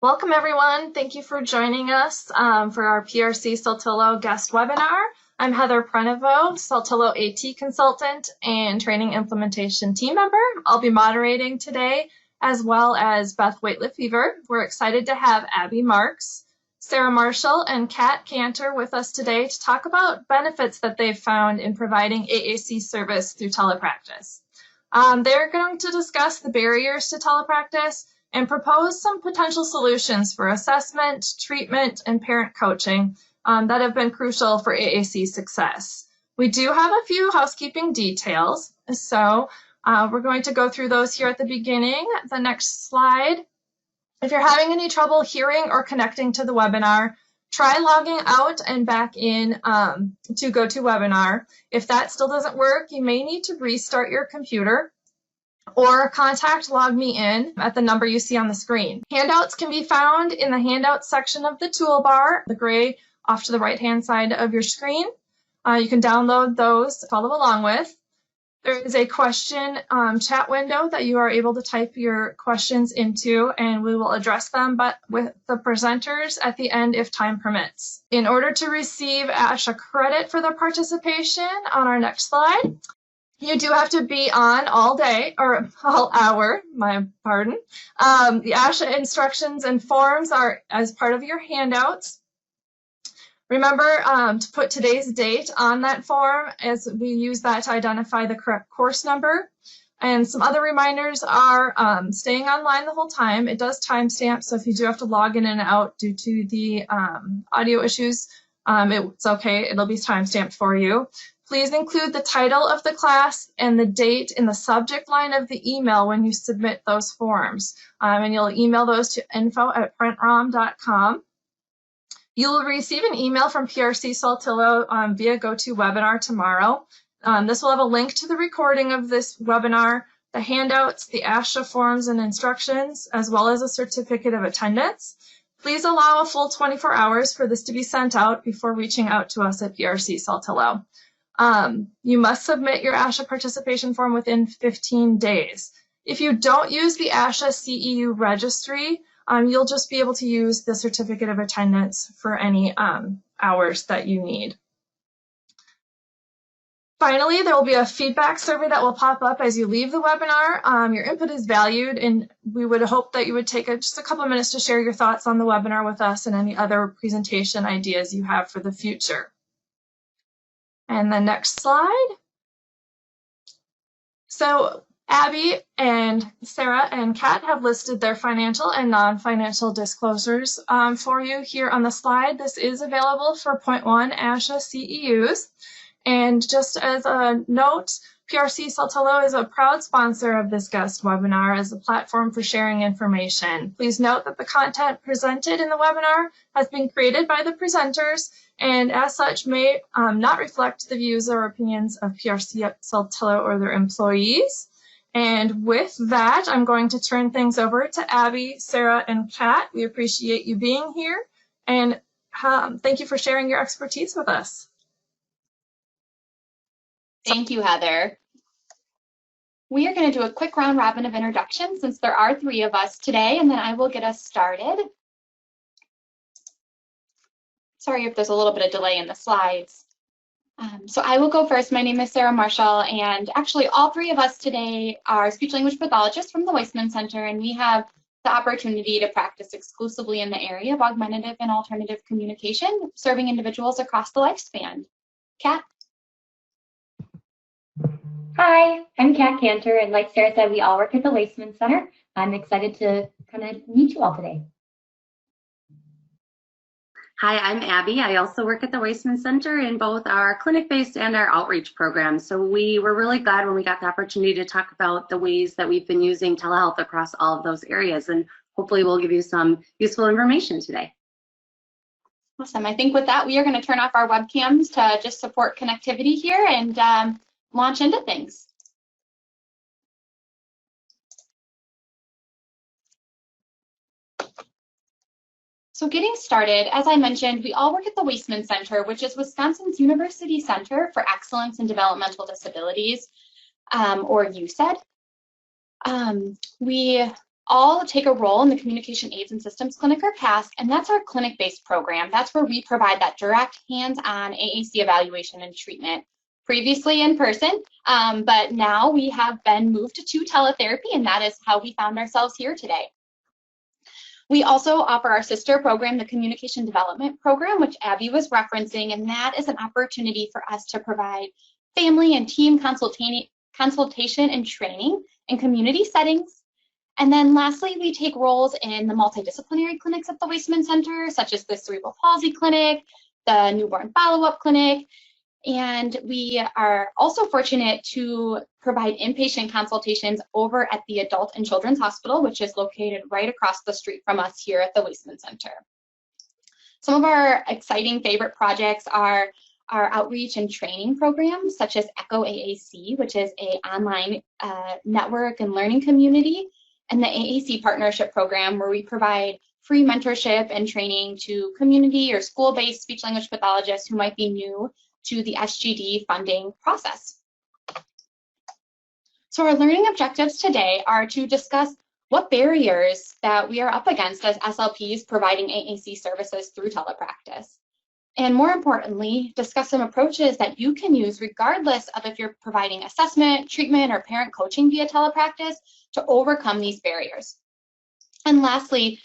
Welcome everyone. Thank you for joining us for our PRC Saltillo guest webinar. I'm Heather Prenovo, Saltillo AT consultant and training implementation team member. I'll be moderating today, as well as Beth Waitliff-Weaver. We're excited to have Abby Marx, Sarah Marshall, and Kat Kanter with us today to talk about benefits that they've found in providing AAC service through telepractice. They're going to discuss the barriers to telepractice and propose some potential solutions for assessment, treatment, and parent coaching that have been crucial for AAC success. We do have a few housekeeping details, so we're going to go through those here at the beginning. The next slide. If you're having any trouble hearing or connecting to the webinar, try logging out and back in to GoToWebinar. If that still doesn't work, you may need to restart your computer or contact Log Me In at the number you see on the screen. Handouts can be found in the Handouts section of the toolbar, the gray off to the right-hand side of your screen. You can download those to follow along with. There is a question chat window that you are able to type your questions into, and we will address them but with the presenters at the end if time permits. In order to receive ASHA credit for their participation, on our next slide, you do have to be on all day, or all hour, my pardon. The ASHA instructions and forms are as part of your handouts. Remember to put today's date on that form, as we use that to identify the correct course number. And some other reminders are staying online the whole time. It does timestamp, so if you do have to log in and out due to the audio issues, it's okay, it'll be timestamped for you. Please include the title of the class and the date in the subject line of the email when you submit those forms. And you'll email those to info@printrom.com. You will receive an email from PRC Saltillo via GoToWebinar tomorrow. This will have a link to the recording of this webinar, the handouts, the ASHA forms and instructions, as well as a certificate of attendance. Please allow a full 24 hours for this to be sent out before reaching out to us at PRC Saltillo. You must submit your ASHA participation form within 15 days. If you don't use the ASHA CEU registry, you'll just be able to use the certificate of attendance for any hours that you need. Finally, there will be a feedback survey that will pop up as you leave the webinar. Your input is valued, and we would hope that you would take just a couple minutes to share your thoughts on the webinar with us and any other presentation ideas you have for the future. And the next slide. So Abby and Sarah and Kat have listed their financial and non-financial disclosures for you here on the slide. This is available for 0.1 ASHA CEUs. And just as a note, PRC Saltillo is a proud sponsor of this guest webinar as a platform for sharing information. Please note that the content presented in the webinar has been created by the presenters and as such may not reflect the views or opinions of PRC Saltillo or their employees. And with that, I'm going to turn things over to Abby, Sarah, and Kat. We appreciate you being here, and thank you for sharing your expertise with us. Thank you, Heather. We are going to do a quick round robin of introductions since there are 3 of us today, and then I will get us started. Sorry if there's a little bit of delay in the slides. So I will go first. My name is Sarah Marshall, and actually all 3 of us today are speech-language pathologists from the Waisman Center, and we have the opportunity to practice exclusively in the area of augmentative and alternative communication, serving individuals across the lifespan. Kat? Hi, I'm Kat Kanter, and like Sarah said, we all work at the Waisman Center. I'm excited to kind of meet you all today. Hi, I'm Abby. I also work at the Waisman Center in both our clinic-based and our outreach programs. So we were really glad when we got the opportunity to talk about the ways that we've been using telehealth across all of those areas, and hopefully we'll give you some useful information today. Awesome. I think with that, we are going to turn off our webcams to just support connectivity here and launch into things. So getting started, as I mentioned, we all work at the Waisman Center, which is Wisconsin's University Center for Excellence in Developmental Disabilities, or UCED. We all take a role in the Communication Aids and Systems Clinic or CASC, and that's our clinic-based program. That's where we provide that direct hands-on AAC evaluation and treatment. Previously in person, but now we have been moved to teletherapy, and that is how we found ourselves here today. We also offer our sister program, the Communication Development Program, which Abby was referencing, and that is an opportunity for us to provide family and team consultation and training in community settings. And then lastly, we take roles in the multidisciplinary clinics at the Waisman Center, such as the Cerebral Palsy Clinic, the Newborn Follow-Up Clinic, and we are also fortunate to provide inpatient consultations over at the Adult and Children's Hospital, which is located right across the street from us here at the Waisman Center. Some of our exciting favorite projects are our outreach and training programs, such as ECHO AAC, which is an online network and learning community, and the AAC Partnership Program, where we provide free mentorship and training to community or school-based speech-language pathologists who might be new to the SGD funding process. So our learning objectives today are to discuss what barriers that we are up against as SLPs providing AAC services through telepractice. And more importantly, discuss some approaches that you can use regardless of if you're providing assessment, treatment, or parent coaching via telepractice to overcome these barriers. And lastly,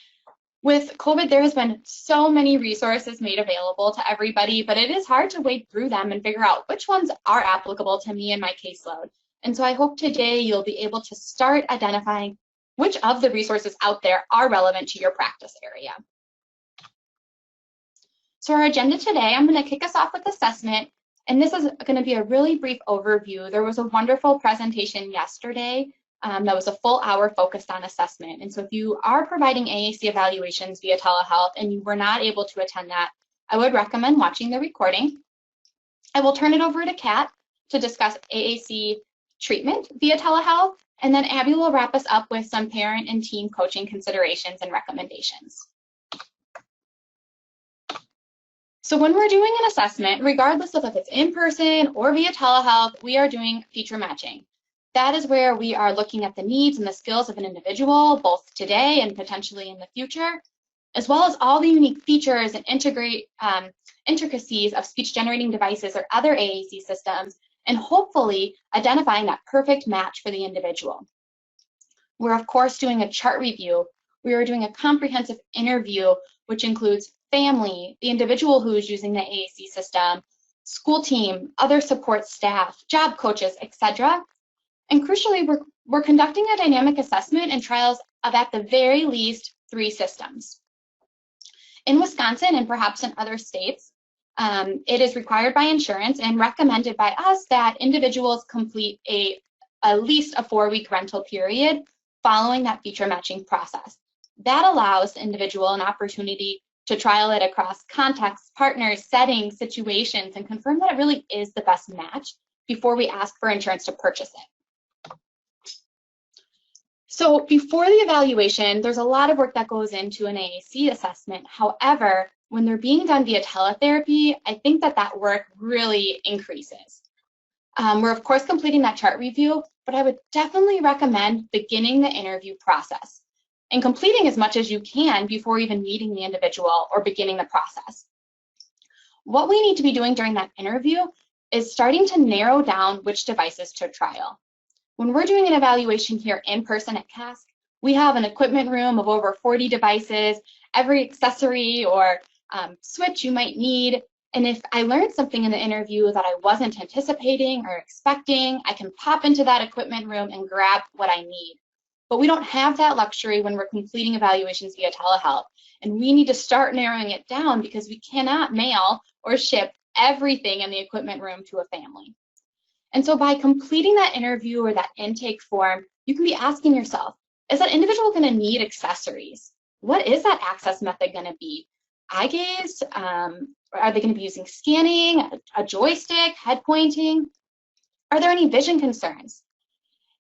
with COVID, there has been so many resources made available to everybody, but it is hard to wade through them and figure out which ones are applicable to me and my caseload. And so I hope today you'll be able to start identifying which of the resources out there are relevant to your practice area. So our agenda today, I'm going to kick us off with assessment, and this is going to be a really brief overview. There was a wonderful presentation yesterday that was a full hour focused on assessment. And so if you are providing AAC evaluations via telehealth and you were not able to attend that, I would recommend watching the recording. I will turn it over to Kat to discuss AAC treatment via telehealth, and then Abby will wrap us up with some parent and team coaching considerations and recommendations. So when we're doing an assessment, regardless of if it's in person or via telehealth, we are doing feature matching. That is where we are looking at the needs and the skills of an individual, both today and potentially in the future, as well as all the unique features and intricacies of speech-generating devices or other AAC systems, and hopefully identifying that perfect match for the individual. We're, of course, doing a chart review. We are doing a comprehensive interview, which includes family, the individual who is using the AAC system, school team, other support staff, job coaches, etc. And crucially, we're conducting a dynamic assessment and trials of at the very least 3 systems. In Wisconsin and perhaps in other states, it is required by insurance and recommended by us that individuals complete at least a 4-week rental period following that feature matching process. That allows the individual an opportunity to trial it across contexts, partners, settings, situations, and confirm that it really is the best match before we ask for insurance to purchase it. So before the evaluation, there's a lot of work that goes into an AAC assessment. However, when they're being done via teletherapy, I think that work really increases. We're of course completing that chart review, but I would definitely recommend beginning the interview process and completing as much as you can before even meeting the individual or beginning the process. What we need to be doing during that interview is starting to narrow down which devices to trial. When we're doing an evaluation here in person at CASC, we have an equipment room of over 40 devices, every accessory or switch you might need. And if I learned something in the interview that I wasn't anticipating or expecting, I can pop into that equipment room and grab what I need. But we don't have that luxury when we're completing evaluations via telehealth. And we need to start narrowing it down because we cannot mail or ship everything in the equipment room to a family. And so by completing that interview or that intake form, you can be asking yourself, is that individual going to need accessories? What is that access method going to be? Eye gaze? Are they going to be using scanning, a joystick, head pointing? Are there any vision concerns?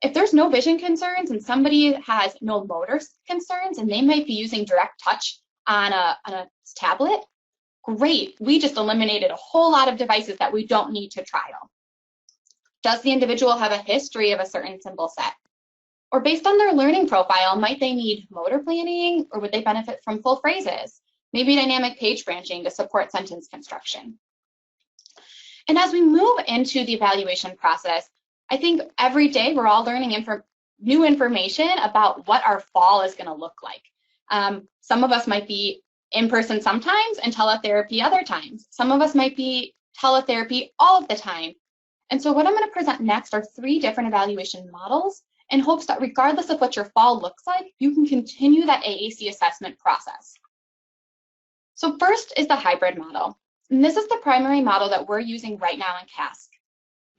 If there's no vision concerns and somebody has no motor concerns and they might be using direct touch on a tablet, great. We just eliminated a whole lot of devices that we don't need to trial. Does the individual have a history of a certain symbol set? Or based on their learning profile, might they need motor planning, or would they benefit from full phrases? Maybe dynamic page branching to support sentence construction. And as we move into the evaluation process, I think every day we're all learning new information about what our fall is going to look like. Some of us might be in person sometimes and teletherapy other times. Some of us might be teletherapy all of the time. And so what I'm going to present next are 3 different evaluation models in hopes that regardless of what your fall looks like, you can continue that AAC assessment process. So first is the hybrid model. And this is the primary model that we're using right now in CASC.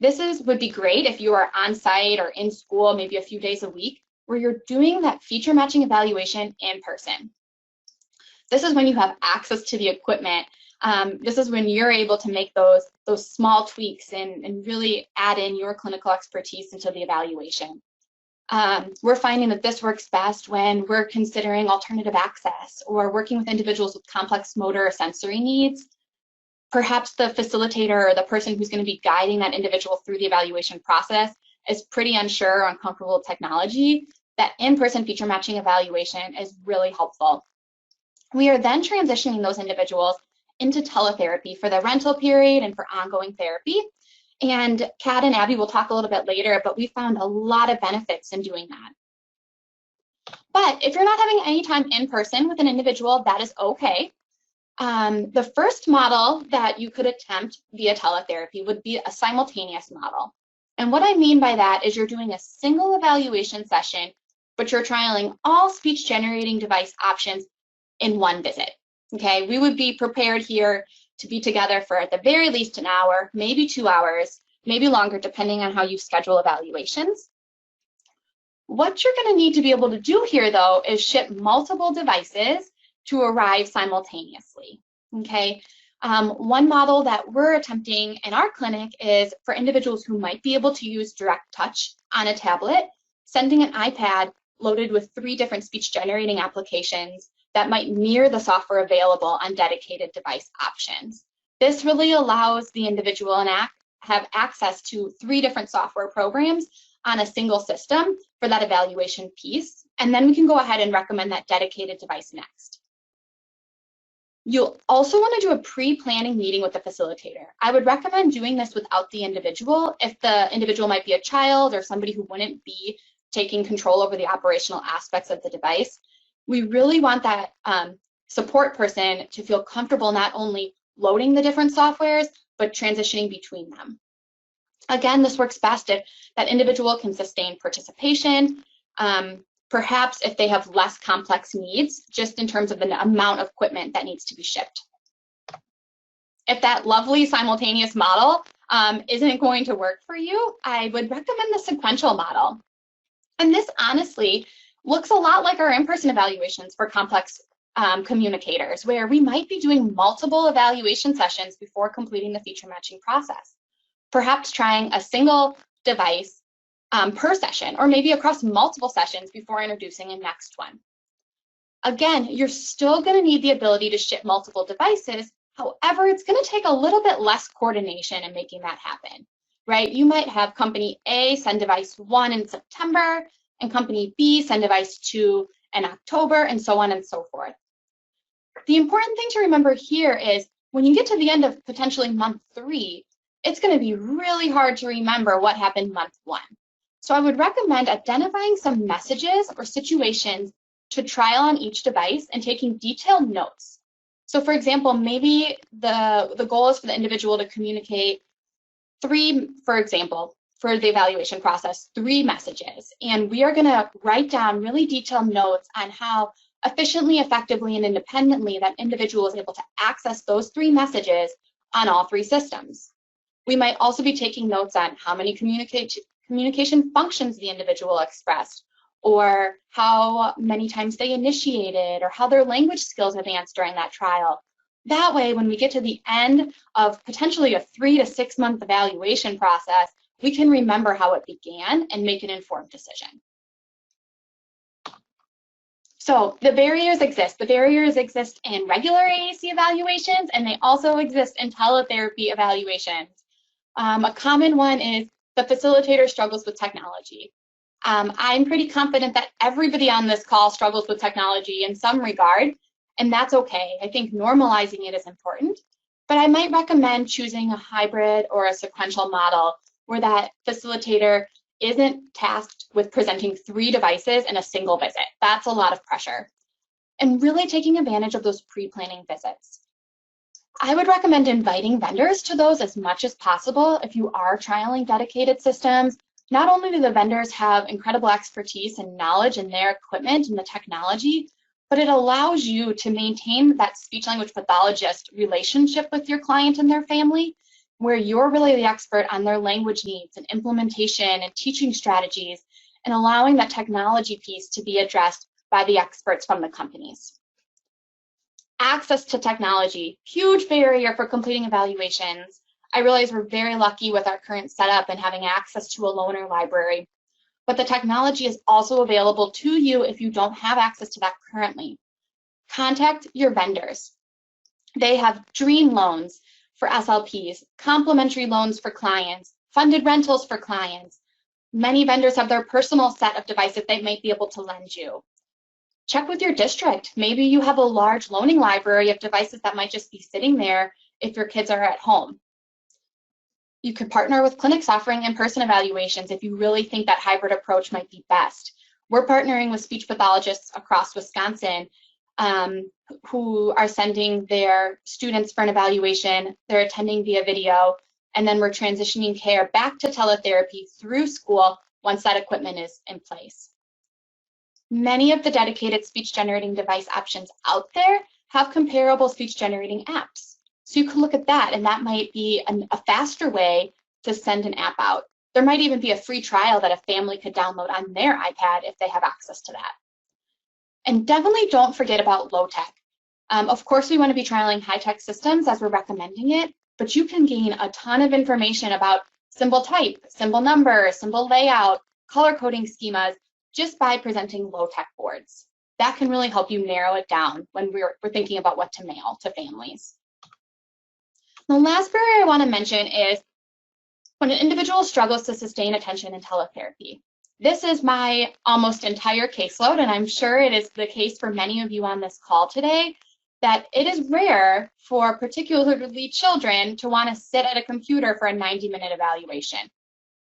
This would be great if you are on site or in school, maybe a few days a week, where you're doing that feature matching evaluation in person. This is when you have access to the equipment. This is when you're able to make those small tweaks and really add in your clinical expertise into the evaluation. We're finding that this works best when we're considering alternative access or working with individuals with complex motor or sensory needs. Perhaps the facilitator or the person who's going to be guiding that individual through the evaluation process is pretty unsure or uncomfortable with technology. That in-person feature matching evaluation is really helpful. We are then transitioning those individuals into teletherapy for the rental period and for ongoing therapy. And Kat and Abby will talk a little bit later, but we found a lot of benefits in doing that. But if you're not having any time in person with an individual, that is okay. The first model that you could attempt via teletherapy would be a simultaneous model. And what I mean by that is you're doing a single evaluation session, but you're trialing all speech generating device options in one visit. Okay, we would be prepared here to be together for at the very least an hour, maybe 2 hours, maybe longer, depending on how you schedule evaluations. What you're going to need to be able to do here, though, is ship multiple devices to arrive simultaneously. Okay, one model that we're attempting in our clinic is for individuals who might be able to use direct touch on a tablet, sending an iPad loaded with 3 different speech generating applications that might mirror the software available on dedicated device options. This really allows the individual to have access to 3 different software programs on a single system for that evaluation piece, and then we can go ahead and recommend that dedicated device next. You'll also want to do a pre-planning meeting with the facilitator. I would recommend doing this without the individual if the individual might be a child or somebody who wouldn't be taking control over the operational aspects of the device. We really want that support person to feel comfortable not only loading the different softwares, but transitioning between them. Again, this works best if that individual can sustain participation, perhaps if they have less complex needs, just in terms of the amount of equipment that needs to be shipped. If that lovely simultaneous model isn't going to work for you, I would recommend the sequential model. And this honestly looks a lot like our in-person evaluations for complex communicators, where we might be doing multiple evaluation sessions before completing the feature matching process. Perhaps trying a single device per session, or maybe across multiple sessions before introducing a next one. Again, you're still going to need the ability to ship multiple devices. However, it's going to take a little bit less coordination in making that happen, right? You might have company A send device 1 in September, and company B send device 2 in October, and so on and so forth. The important thing to remember here is when you get to the end of potentially month 3, it's going to be really hard to remember what happened month 1. So I would recommend identifying some messages or situations to trial on each device and taking detailed notes. So for example, maybe the goal is for the individual to communicate 3, for example, for the evaluation process, 3 messages. And we are going to write down really detailed notes on how efficiently, effectively, and independently that individual is able to access those 3 messages on all 3 systems. We might also be taking notes on how many communication functions the individual expressed, or how many times they initiated, or how their language skills advanced during that trial. That way, when we get to the end of potentially a 3 to 6 month evaluation process, we can remember how it began and make an informed decision. So the barriers exist. The barriers exist in regular AAC evaluations, and they also exist in teletherapy evaluations. A common one is the facilitator struggles with technology. I'm pretty confident that everybody on this call struggles with technology in some regard, and that's okay. I think normalizing it is important, but I might recommend choosing a hybrid or a sequential model where that facilitator isn't tasked with presenting 3 devices in a single visit. That's a lot of pressure. And really taking advantage of those pre-planning visits. I would recommend inviting vendors to those as much as possible if you are trialing dedicated systems. Not only do the vendors have incredible expertise and knowledge in their equipment and the technology, but it allows you to maintain that speech-language pathologist relationship with your client and their family, where you're really the expert on their language needs and implementation and teaching strategies, and allowing that technology piece to be addressed by the experts from the companies. Access to technology, huge barrier for completing evaluations. I realize we're very lucky with our current setup and having access to a loaner library, but the technology is also available to you if you don't have access to that currently. Contact your vendors. They have dream loans for SLPs, complimentary loans for clients, funded rentals for clients. Many vendors have their personal set of devices they might be able to lend you. Check with your district. Maybe you have a large loaning library of devices that might just be sitting there if your kids are at home. You could partner with clinics offering in-person evaluations if you really think that hybrid approach might be best. We're partnering with speech pathologists across Wisconsin who are sending their students for an evaluation, they're attending via video, and then we're transitioning care back to teletherapy through school once that equipment is in place. Many of the dedicated speech generating device options out there have comparable speech generating apps. So you can look at that, and that might be a faster way to send an app out. There might even be a free trial that a family could download on their iPad if they have access to that. And definitely don't forget about low tech. Of course, we want to be trialing high-tech systems as we're recommending it, but you can gain a ton of information about symbol type, symbol number, symbol layout, color coding schemas, just by presenting low-tech boards. That can really help you narrow it down when we're thinking about what to mail to families. The last barrier I want to mention is when an individual struggles to sustain attention in teletherapy. This is my almost entire caseload, and I'm sure it is the case for many of you on this call today, that it is rare for particularly children to want to sit at a computer for a 90-minute evaluation.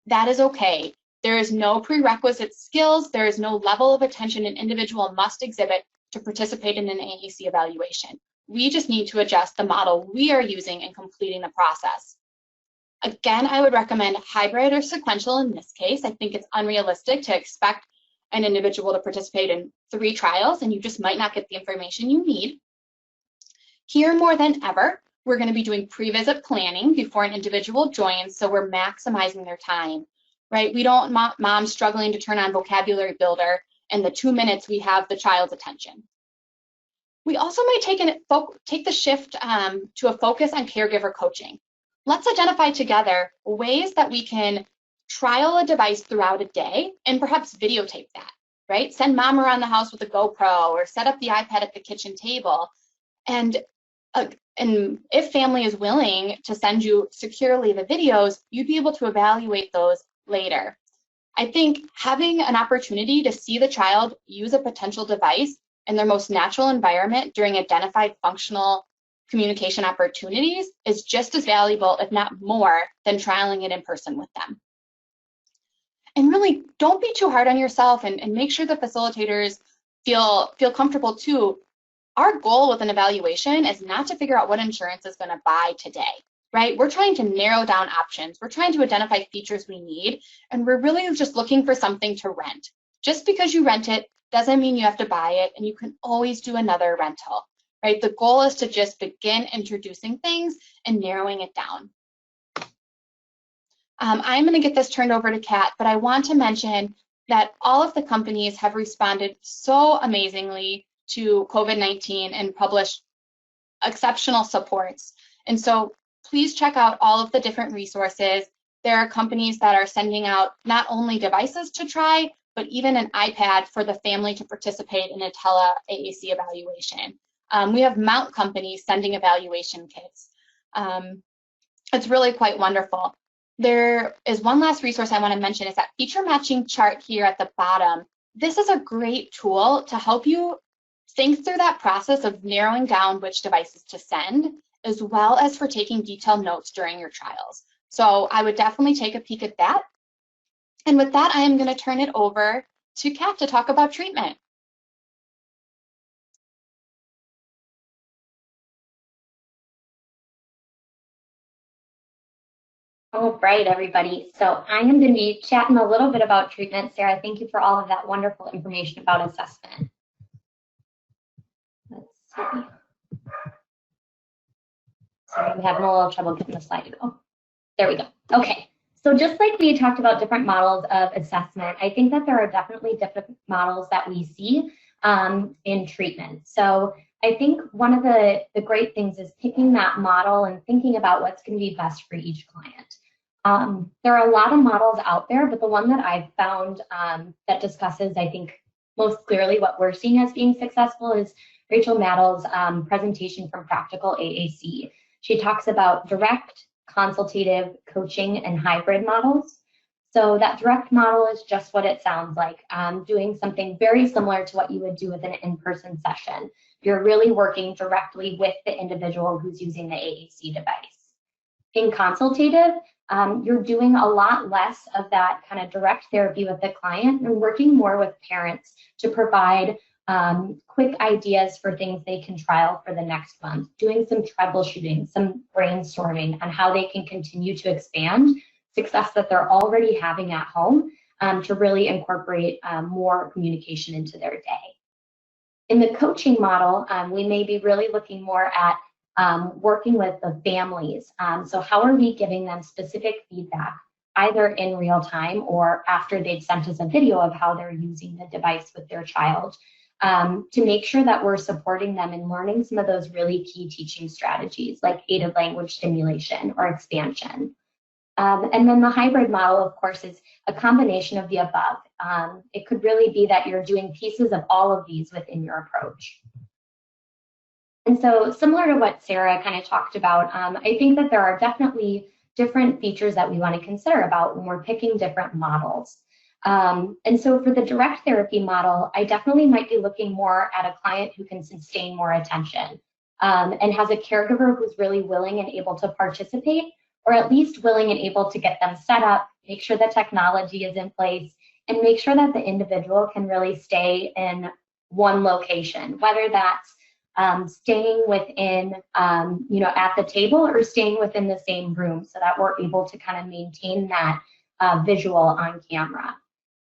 That is okay. There is no prerequisite skills. There is no level of attention an individual must exhibit to participate in an AAC evaluation. We just need to adjust the model we are using in completing the process. Again, I would recommend hybrid or sequential in this case. I think it's unrealistic to expect an individual to participate in 3 trials, and you just might not get the information you need. Here, more than ever, we're going to be doing pre-visit planning before an individual joins, so we're maximizing their time, right? We don't want moms struggling to turn on Vocabulary Builder in the 2 minutes we have the child's attention. We also might take the shift to a focus on caregiver coaching. Let's identify together ways that we can trial a device throughout a day and perhaps videotape that, right? Send mom around the house with a GoPro or set up the iPad at the kitchen table. And if family is willing to send you securely the videos, you'd be able to evaluate those later. I think having an opportunity to see the child use a potential device in their most natural environment during identified functional communication opportunities is just as valuable, if not more, than trialing it in person with them. And really, don't be too hard on yourself, and make sure the facilitators feel comfortable too. Our goal with an evaluation is not to figure out what insurance is going to buy today, right? We're trying to narrow down options. We're trying to identify features we need, and we're really just looking for something to rent. Just because you rent it doesn't mean you have to buy it, and you can always do another rental, right? The goal is to just begin introducing things and narrowing it down. I'm going to get this turned over to Kat, but I want to mention that all of the companies have responded so amazingly to COVID-19 and published exceptional supports. And so please check out all of the different resources. There are companies that are sending out not only devices to try, but even an iPad for the family to participate in a tele-AAC evaluation. We have mount companies sending evaluation kits. It's really quite wonderful. There is one last resource I want to mention, is that feature matching chart here at the bottom. This is a great tool to help you think through that process of narrowing down which devices to send, as well as for taking detailed notes during your trials. So I would definitely take a peek at that. And with that, I am going to turn it over to Kat to talk about treatment. All right, everybody. So I am going to be chatting a little bit about treatment. Sarah, thank you for all of that wonderful information about assessment. Let's see. Sorry, I'm having a little trouble getting the slide to go. There we go. Okay. So just like we talked about different models of assessment, I think that there are definitely different models that we see in treatment. So I think one of the great things is picking that model and thinking about what's going to be best for each client. There are a lot of models out there, but the one that I've found that discusses, I think, most clearly what we're seeing as being successful is Rachel Maddell's presentation from Practical AAC. She talks about direct, consultative, coaching, and hybrid models. So that direct model is just what it sounds like, doing something very similar to what you would do with an in-person session. You're really working directly with the individual who's using the AAC device. In consultative, you're doing a lot less of that kind of direct therapy with the client and working more with parents to provide quick ideas for things they can trial for the next month, doing some troubleshooting, some brainstorming on how they can continue to expand success that they're already having at home to really incorporate more communication into their day. In the coaching model, we may be really looking more at working with the families. So how are we giving them specific feedback, either in real time or after they've sent us a video of how they're using the device with their child, to make sure that we're supporting them in learning some of those really key teaching strategies like aided language stimulation or expansion. And then the hybrid model, of course, is a combination of the above. It could really be that you're doing pieces of all of these within your approach. And so similar to what Sarah kind of talked about, I think that there are definitely different features that we want to consider about when we're picking different models. And so for the direct therapy model, I definitely might be looking more at a client who can sustain more attention and has a caregiver who's really willing and able to participate, or at least willing and able to get them set up, make sure the technology is in place, and make sure that the individual can really stay in one location, whether that's staying within, at the table or staying within the same room so that we're able to kind of maintain that visual on camera.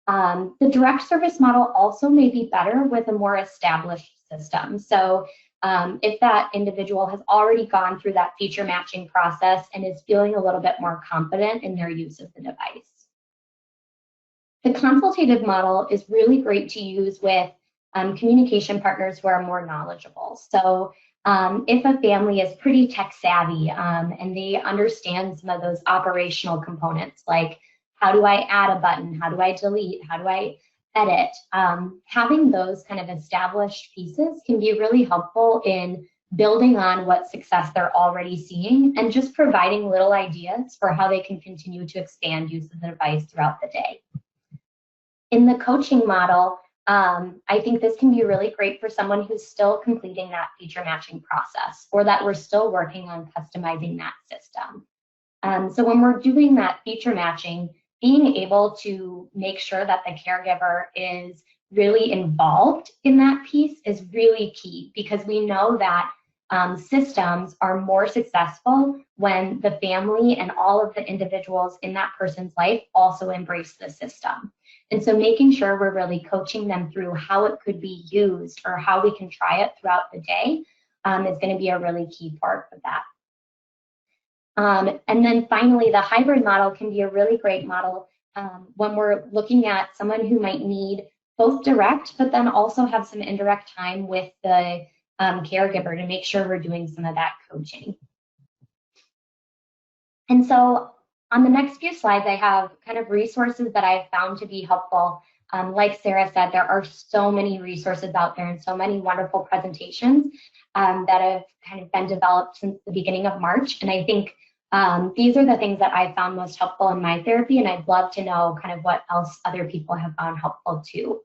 The direct service model also may be better with a more established system. So if that individual has already gone through that feature matching process and is feeling a little bit more confident in their use of the device. The consultative model is really great to use with communication partners who are more knowledgeable. So if a family is pretty tech savvy and they understand some of those operational components, like how do I add a button, how do I delete, how do I edit, having those kind of established pieces can be really helpful in building on what success they're already seeing and just providing little ideas for how they can continue to expand use of the device throughout the day. In the coaching model, I think this can be really great for someone who's still completing that feature matching process or that we're still working on customizing that system. So when we're doing that feature matching, being able to make sure that the caregiver is really involved in that piece is really key, because we know that systems are more successful when the family and all of the individuals in that person's life also embrace the system. And so making sure we're really coaching them through how it could be used or how we can try it throughout the day is going to be a really key part of that. And then finally, the hybrid model can be a really great model when we're looking at someone who might need both direct, but then also have some indirect time with the caregiver to make sure we're doing some of that coaching. And so on the next few slides, I have kind of resources that I've found to be helpful. Like Sarah said, there are so many resources out there and so many wonderful presentations that have kind of been developed since the beginning of March. And I think These are the things that I found most helpful in my therapy, and I'd love to know kind of what else other people have found helpful too.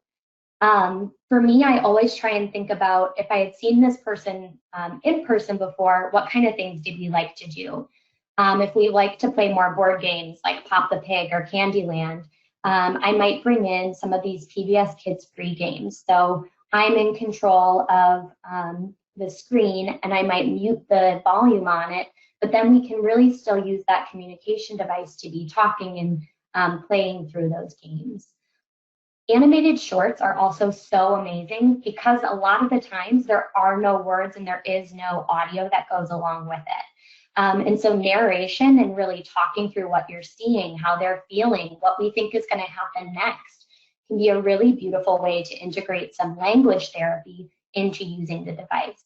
For me, I always try and think about if I had seen this person in person before, what kind of things did we like to do? If we like to play more board games like Pop the Pig or Candyland, I might bring in some of these PBS Kids free games. So I'm in control of the screen, and I might mute the volume on it, but then we can really still use that communication device to be talking and playing through those games. Animated shorts are also so amazing because a lot of the times there are no words and there is no audio that goes along with it. And so narration and really talking through what you're seeing, how they're feeling, what we think is going to happen next can be a really beautiful way to integrate some language therapy into using the device.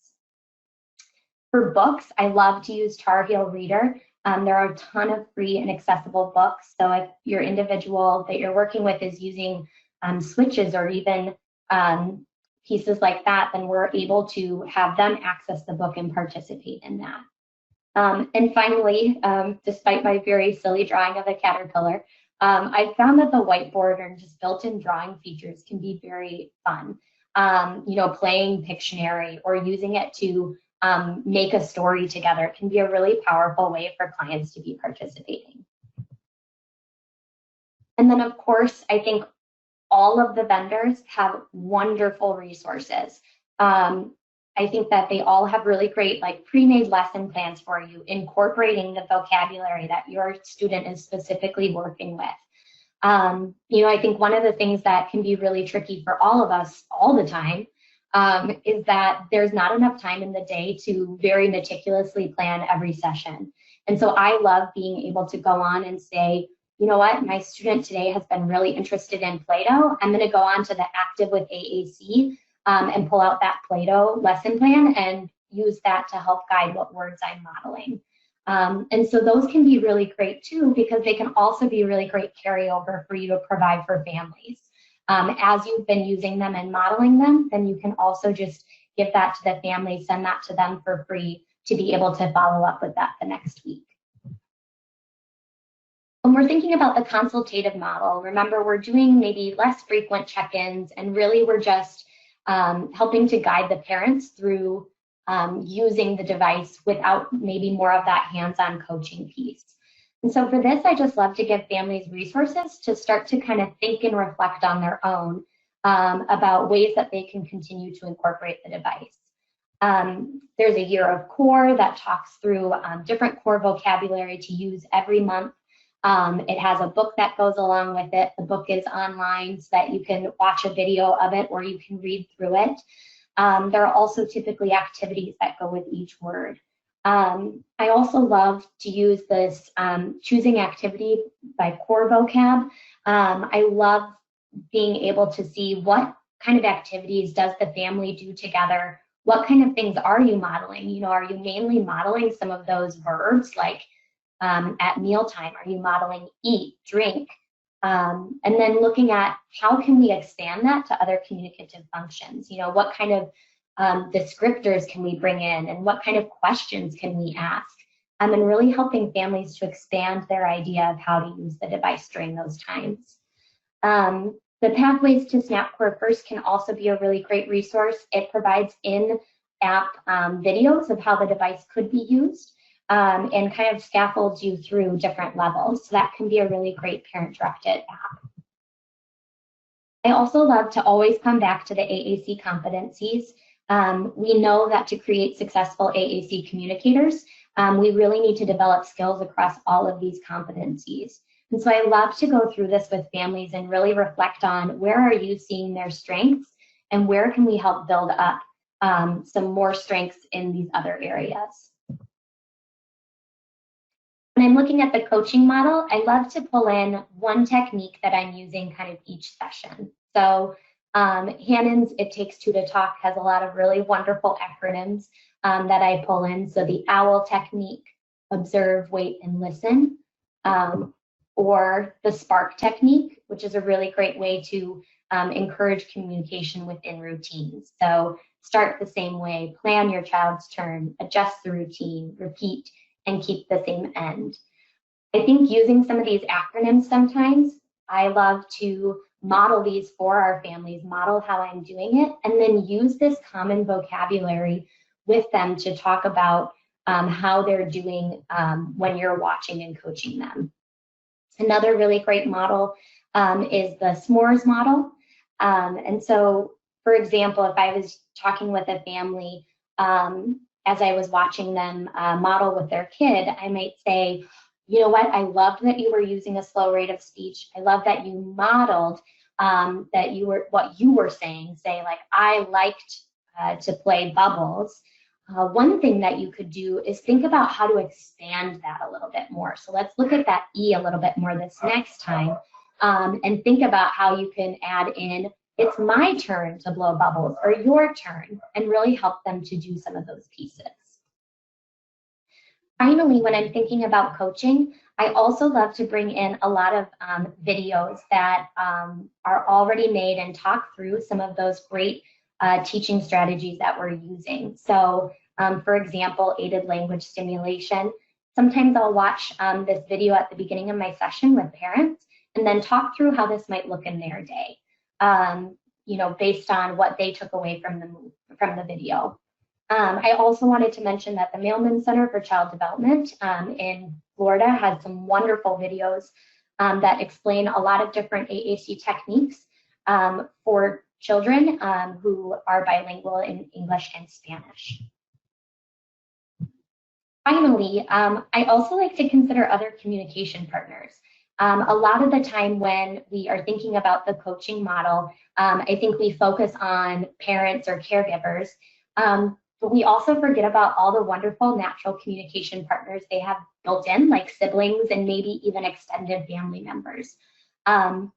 For books, I love to use Tar Heel Reader. There are a ton of free and accessible books. So if your individual that you're working with is using switches or even pieces like that, then we're able to have them access the book and participate in that. And finally, despite my very silly drawing of a caterpillar, I found that the whiteboard and just built-in drawing features can be very fun. You know, playing Pictionary or using it to make a story together can be a really powerful way for clients to be participating. And then, of course, I think all of the vendors have wonderful resources. I think that they all have really great like pre-made lesson plans for you, incorporating the vocabulary that your student is specifically working with. You know, I think one of the things that can be really tricky for all of us all the time is that there's not enough time in the day to very meticulously plan every session. And so I love being able to go on and say, you know what, my student today has been really interested in Play-Doh. I'm going to go on to the Active with AAC and pull out that Play-Doh lesson plan and use that to help guide what words I'm modeling. And so those can be really great too, because they can also be really great carryover for you to provide for families. As you've been using them and modeling them, then you can also just give that to the family, send that to them for free to be able to follow up with that the next week. When we're thinking about the consultative model, remember we're doing maybe less frequent check-ins, and really we're just helping to guide the parents through using the device without maybe more of that hands-on coaching piece. And so for this, I just love to give families resources to start to kind of think and reflect on their own about ways that they can continue to incorporate the device. There's a year of core that talks through different core vocabulary to use every month. It has a book that goes along with it. The book is online so that you can watch a video of it or you can read through it. There are also typically activities that go with each word. I also love to use this choosing activity by core vocab. I love being able to see what kind of activities does the family do together. What kind of things are you modeling? You know, are you mainly modeling some of those verbs like at mealtime? Are you modeling eat, drink? And then looking at how can we expand that to other communicative functions? You know, what kind of descriptors can we bring in and what kind of questions can we ask? And really helping families to expand their idea of how to use the device during those times. The Pathways to SNAP Core First can also be a really great resource. It provides in-app videos of how the device could be used and kind of scaffolds you through different levels. So that can be a really great parent-directed app. I also love to always come back to the AAC competencies. We know that to create successful AAC communicators, we really need to develop skills across all of these competencies. And so I love to go through this with families and really reflect on where are you seeing their strengths and where can we help build up some more strengths in these other areas. When I'm looking at the coaching model, I love to pull in one technique that I'm using kind of each session. So Hannon's It Takes Two to Talk has a lot of really wonderful acronyms that I pull in. So the OWL technique, observe, wait, and listen, or the SPARK technique, which is a really great way to encourage communication within routines. So start the same way, plan your child's turn, adjust the routine, repeat, and keep the same end. I think using some of these acronyms sometimes, I love to model these for our families, model how I'm doing it, and then use this common vocabulary with them to talk about how they're doing when you're watching and coaching them. Another really great model is the s'mores model. And so, for example, if I was talking with a family as I was watching them model with their kid, I might say, you know what, I loved that you were using a slow rate of speech. I love that you modeled that you were what you were saying. Say like, I liked to play bubbles. One thing that you could do is think about how to expand that a little bit more. So let's look at that E a little bit more this next time and think about how you can add in, it's my turn to blow bubbles or your turn, and really help them to do some of those pieces. Finally, when I'm thinking about coaching, I also love to bring in a lot of videos that are already made and talk through some of those great teaching strategies that we're using. So, for example, aided language stimulation. Sometimes I'll watch this video at the beginning of my session with parents and then talk through how this might look in their day, you know, based on what they took away from the video. I also wanted to mention that the Mailman Center for Child Development in Florida has some wonderful videos that explain a lot of different AAC techniques for children who are bilingual in English and Spanish. Finally, I also like to consider other communication partners. A lot of the time when we are thinking about the coaching model, I think we focus on parents or caregivers, but we also forget about all the wonderful natural communication partners they have built in, like siblings and maybe even extended family members. And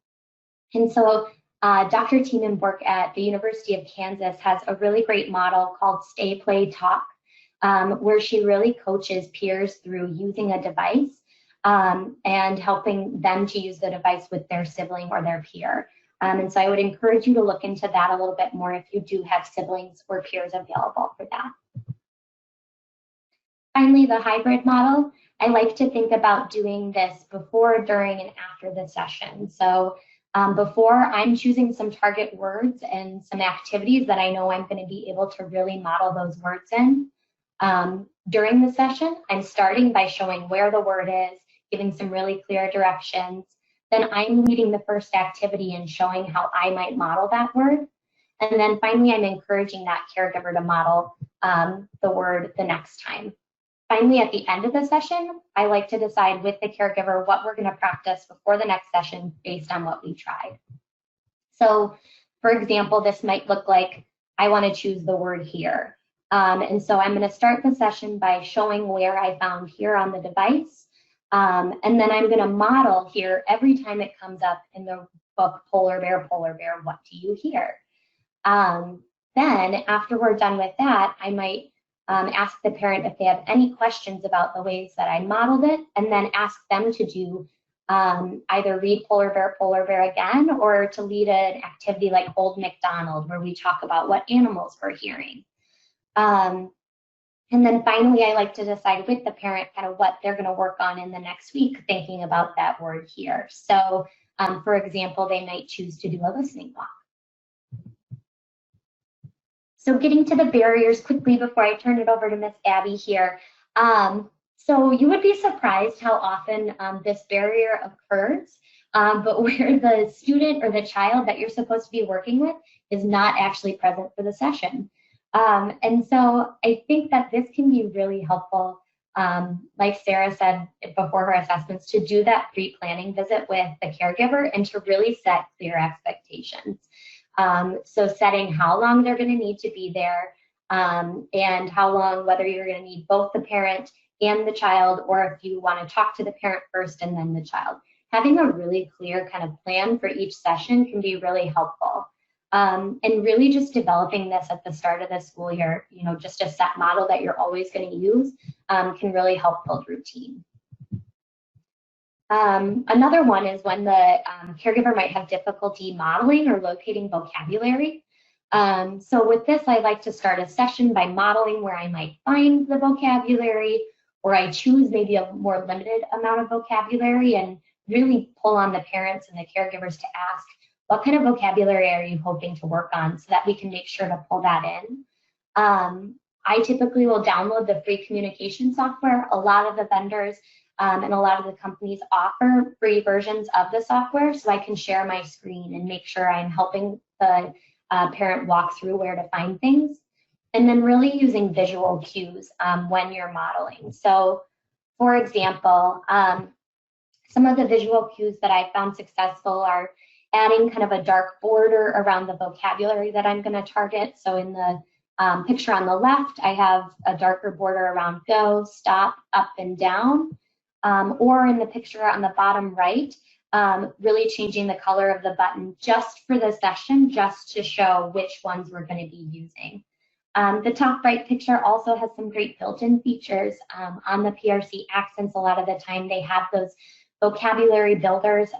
so Dr. Tiemann Bork at the University of Kansas has a really great model called Stay, Play, Talk, where she really coaches peers through using a device and helping them to use the device with their sibling or their peer. And so I would encourage you to look into that a little bit more if you do have siblings or peers available for that. Finally, the hybrid model. I like to think about doing this before, during, and after the session. So before, I'm choosing some target words and some activities that I know I'm going to be able to really model those words in. During the session, I'm starting by showing where the word is, giving some really clear directions. Then I'm leading the first activity and showing how I might model that word. And then finally, I'm encouraging that caregiver to model the word the next time. Finally, at the end of the session, I like to decide with the caregiver what we're going to practice before the next session based on what we tried. So, for example, this might look like I want to choose the word here. And so I'm going to start the session by showing where I found here on the device. And then I'm going to model here every time it comes up in the book, polar bear, what do you hear? Then after we're done with that, I might ask the parent if they have any questions about the ways that I modeled it, and then ask them to do either read polar bear again, or to lead an activity like Old MacDonald, where we talk about what animals we're hearing. And then finally, I like to decide with the parent kind of what they're going to work on in the next week, thinking about that word here. So, for example, they might choose to do a listening block. So getting to the barriers quickly before I turn it over to Miss Abby here. So you would be surprised how often this barrier occurs, but where the student or the child that you're supposed to be working with is not actually present for the session. And so I think that this can be really helpful, like Sarah said before her assessments, to do that pre-planning visit with the caregiver and to really set clear expectations. So setting how long they're going to need to be there and how long, whether you're going to need both the parent and the child, or if you want to talk to the parent first and then the child. Having a really clear kind of plan for each session can be really helpful. And really just developing this at the start of the school year, you know, just a set model that you're always going to use can really help build routine. Another one is when the caregiver might have difficulty modeling or locating vocabulary. So with this, I like to start a session by modeling where I might find the vocabulary, or I choose maybe a more limited amount of vocabulary, and really pull on the parents and the caregivers to ask, what kind of vocabulary are you hoping to work on, so that we can make sure to pull that in. I typically will download the free communication software. A lot of the vendors and a lot of the companies offer free versions of the software, so I can share my screen and make sure I'm helping the parent walk through where to find things. And then really using visual cues when you're modeling. So for example, some of the visual cues that I found successful are adding kind of a dark border around the vocabulary that I'm going to target. So in the picture on the left, I have a darker border around go, stop, up, and down. Or in the picture on the bottom right, really changing the color of the button just for the session, just to show which ones we're going to be using. The top right picture also has some great built-in features. On the PRC accents, a lot of the time they have those vocabulary builders,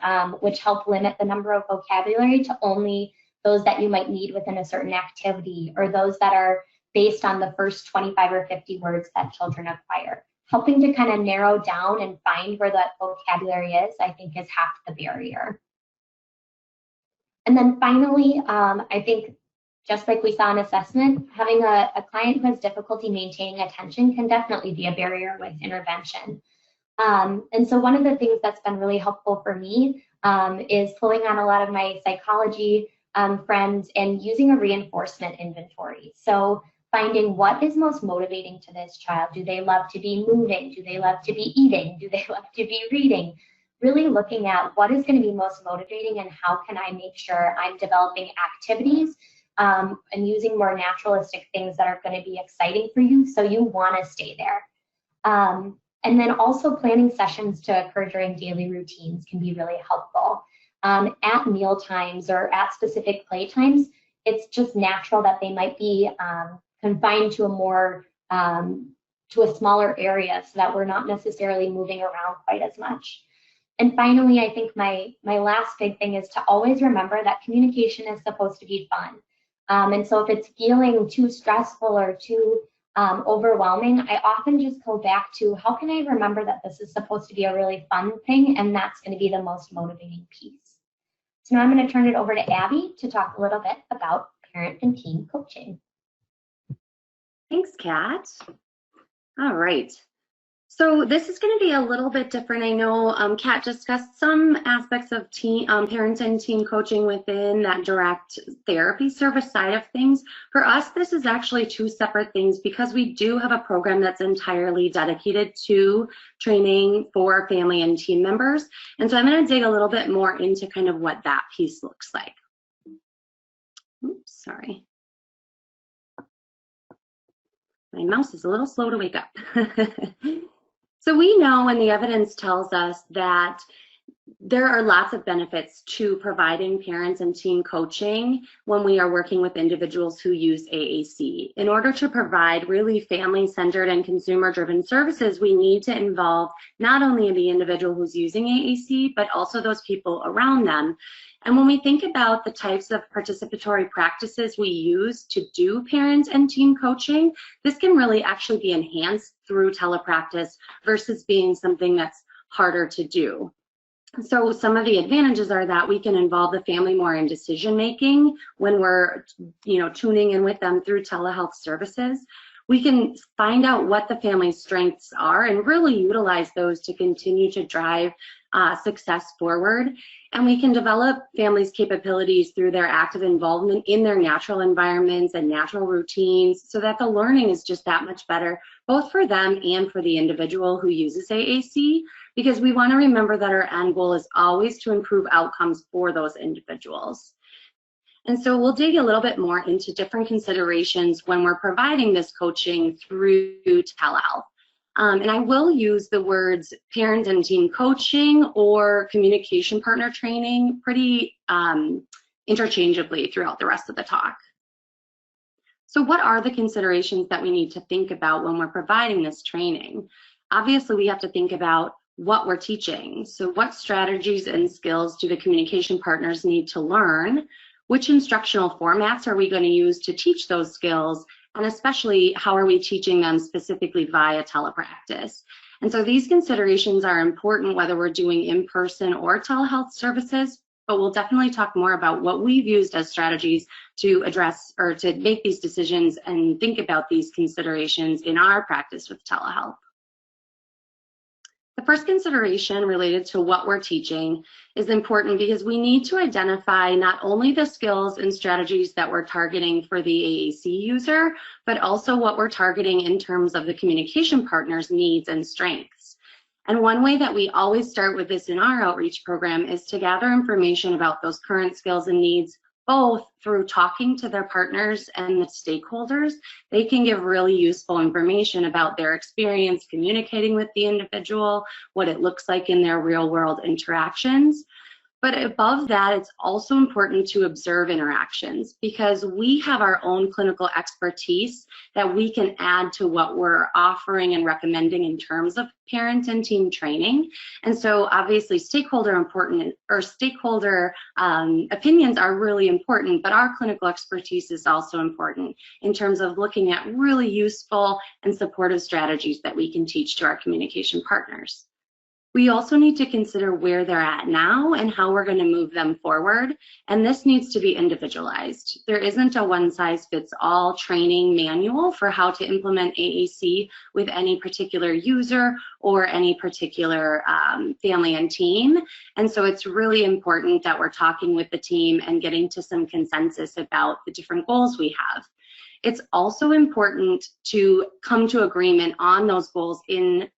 which help limit the number of vocabulary to only those that you might need within a certain activity, or those that are based on the first 25 or 50 words that children acquire. Helping to kind of narrow down and find where that vocabulary is, I think, is half the barrier. And then finally, I think, just like we saw in assessment, having a client who has difficulty maintaining attention can definitely be a barrier with intervention. And so one of the things that's been really helpful for me is pulling on a lot of my psychology friends and using a reinforcement inventory. So finding what is most motivating to this child. Do they love to be moving? Do they love to be eating? Do they love to be reading? Really looking at what is going to be most motivating and how can I make sure I'm developing activities and using more naturalistic things that are going to be exciting for you, so you want to stay there. And then also planning sessions to occur during daily routines can be really helpful. At meal times or at specific play times, it's just natural that they might be confined to a more to a smaller area, so that we're not necessarily moving around quite as much. And finally, I think my last big thing is to always remember that communication is supposed to be fun. And so if it's feeling too stressful or too overwhelming, I often just go back to, how can I remember that this is supposed to be a really fun thing, and that's going to be the most motivating piece. So now I'm going to turn it over to Abby to talk a little bit about parent and teen coaching. Thanks, Kat. All right. So this is going to be a little bit different. I know Kat discussed some aspects of parent and teen coaching within that direct therapy service side of things. For us, this is actually two separate things, because we do have a program that's entirely dedicated to training for family and teen members. And so I'm going to dig a little bit more into kind of what that piece looks like. Oops, sorry. My mouse is a little slow to wake up. So we know, and the evidence tells us, that there are lots of benefits to providing parents and teen coaching when we are working with individuals who use AAC. In order to provide really family-centered and consumer-driven services, we need to involve not only the individual who's using AAC, but also those people around them. And when we think about the types of participatory practices we use to do parent and teen coaching, this can really actually be enhanced through telepractice versus being something that's harder to do. So some of the advantages are that we can involve the family more in decision making when we're, tuning in with them through telehealth services. We can find out what the family's strengths are and really utilize those to continue to drive success forward. And we can develop families' capabilities through their active involvement in their natural environments and natural routines, so that the learning is just that much better, both for them and for the individual who uses AAC, because we want to remember that our end goal is always to improve outcomes for those individuals. And so we'll dig a little bit more into different considerations when we're providing this coaching through telehealth. And I will use the words parent and teen coaching or communication partner training pretty interchangeably throughout the rest of the talk. So what are the considerations that we need to think about when we're providing this training? Obviously, we have to think about what we're teaching. So what strategies and skills do the communication partners need to learn? Which instructional formats are we going to use to teach those skills? and especially how are we teaching them specifically via telepractice. And so these considerations are important whether we're doing in-person or telehealth services, but we'll definitely talk more about what we've used as strategies to address or to make these decisions and think about these considerations in our practice with telehealth. The first consideration related to what we're teaching is important because we need to identify not only the skills and strategies that we're targeting for the AAC user, but also what we're targeting in terms of the communication partner's needs and strengths. And one way that we always start with this in our outreach program is to gather information about those current skills and needs, both through talking to their partners and the stakeholders. They can give really useful information about their experience communicating with the individual, what it looks like in their real world interactions. But above that, it's also important to observe interactions because we have our own clinical expertise that we can add to what we're offering and recommending in terms of parent and team training. And so obviously stakeholder opinions are really important, but our clinical expertise is also important in terms of looking at really useful and supportive strategies that we can teach to our communication partners. We also need to consider where they're at now and how we're going to move them forward, and this needs to be individualized. There isn't a one-size-fits-all training manual for how to implement AAC with any particular user or any particular family and team, and so it's really important that we're talking with the team and getting to some consensus about the different goals we have. It's also important to come to agreement on those goals in,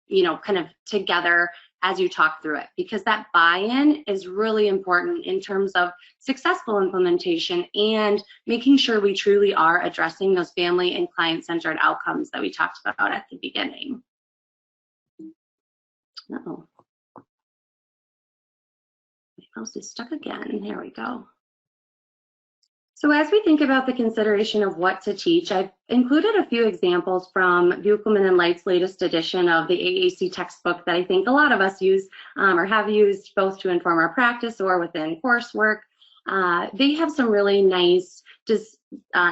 kind of together as you talk through it, because that buy-in is really important in terms of successful implementation and making sure we truly are addressing those family and client-centered outcomes that we talked about at the beginning. Uh-oh. My mouse is stuck again. There we go. So as we think about the consideration of what to teach, I've included a few examples from Buchelman and Light's latest edition of the AAC textbook that I think a lot of us use or have used both to inform our practice or within coursework. They have some really nice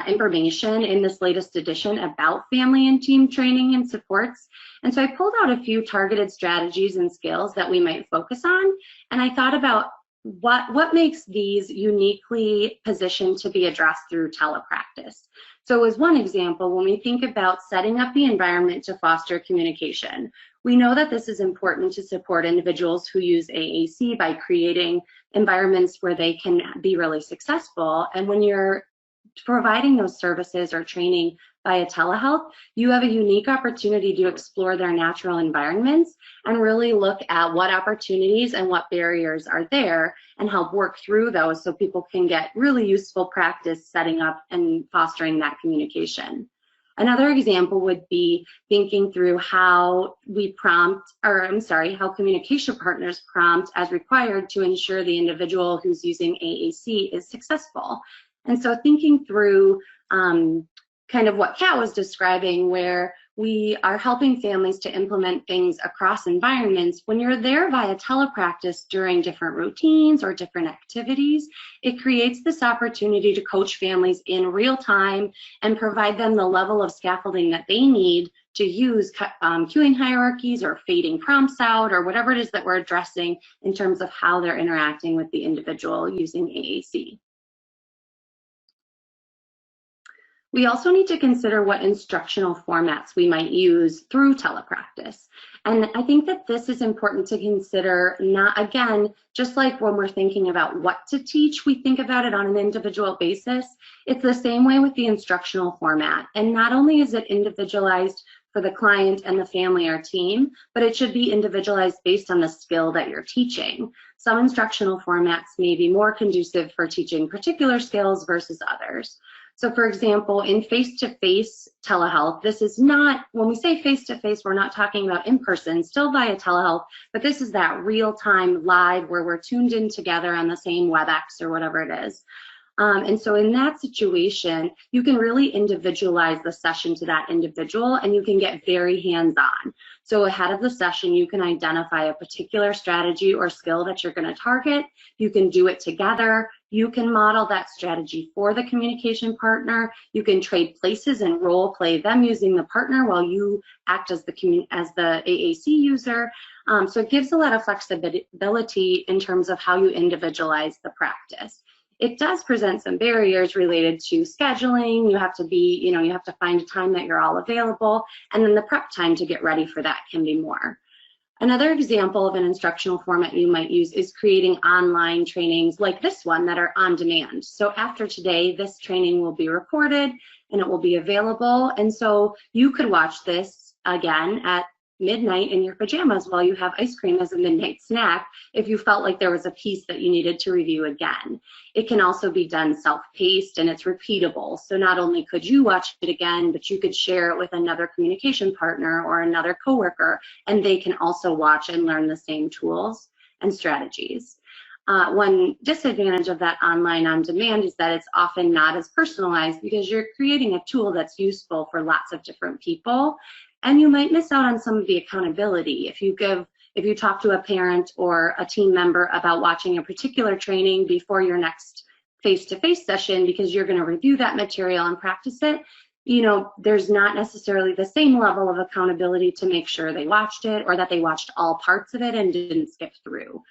information in this latest edition about family and team training and supports. And so I pulled out a few targeted strategies and skills that we might focus on. And I thought about what makes these uniquely positioned to be addressed through telepractice. So as one example, when we think about setting up the environment to foster communication, we know that this is important to support individuals who use AAC by creating environments where they can be really successful. And when you're providing those services or training via telehealth, you have a unique opportunity to explore their natural environments and really look at what opportunities and what barriers are there and help work through those so people can get really useful practice setting up and fostering that communication. Another example would be thinking through how how communication partners prompt as required to ensure the individual who's using AAC is successful. And so thinking through kind of what Kat was describing, where we are helping families to implement things across environments. When you're there via telepractice during different routines or different activities, it creates this opportunity to coach families in real time and provide them the level of scaffolding that they need to use queuing hierarchies or fading prompts out or whatever it is that we're addressing in terms of how they're interacting with the individual using AAC. We also need to consider what instructional formats we might use through telepractice. And I think that this is important to consider, not, again, just like when we're thinking about what to teach, we think about it on an individual basis. It's the same way with the instructional format. And not only is it individualized for the client and the family or team, but it should be individualized based on the skill that you're teaching. Some instructional formats may be more conducive for teaching particular skills versus others. So for example, in face-to-face telehealth, this is not, when we say face-to-face, we're not talking about in-person, still via telehealth, but this is that real-time live where we're tuned in together on the same WebEx or whatever it is. And so in that situation, you can really individualize the session to that individual and you can get very hands-on. So ahead of the session, you can identify a particular strategy or skill that you're going to target. You can do it together. You can model that strategy for the communication partner. You can trade places and role play them using the partner while you act as the AAC user. So it gives a lot of flexibility in terms of how you individualize the practice. It does present some barriers related to scheduling. You have to be, you have to find a time that you're all available, and then the prep time to get ready for that can be more. Another example of an instructional format you might use is creating online trainings like this one that are on demand. So after today, this training will be recorded and it will be available. And so you could watch this again at midnight in your pajamas while you have ice cream as a midnight snack if you felt like there was a piece that you needed to review again. It can also be done self-paced and it's repeatable. So not only could you watch it again, but you could share it with another communication partner or another coworker, and they can also watch and learn the same tools and strategies. One disadvantage of that online on demand is that it's often not as personalized because you're creating a tool that's useful for lots of different people. And you might miss out on some of the accountability. If you talk to a parent or a team member about watching a particular training before your next face-to-face session because you're going to review that material and practice it, there's not necessarily the same level of accountability to make sure they watched it or that they watched all parts of it and didn't skip through.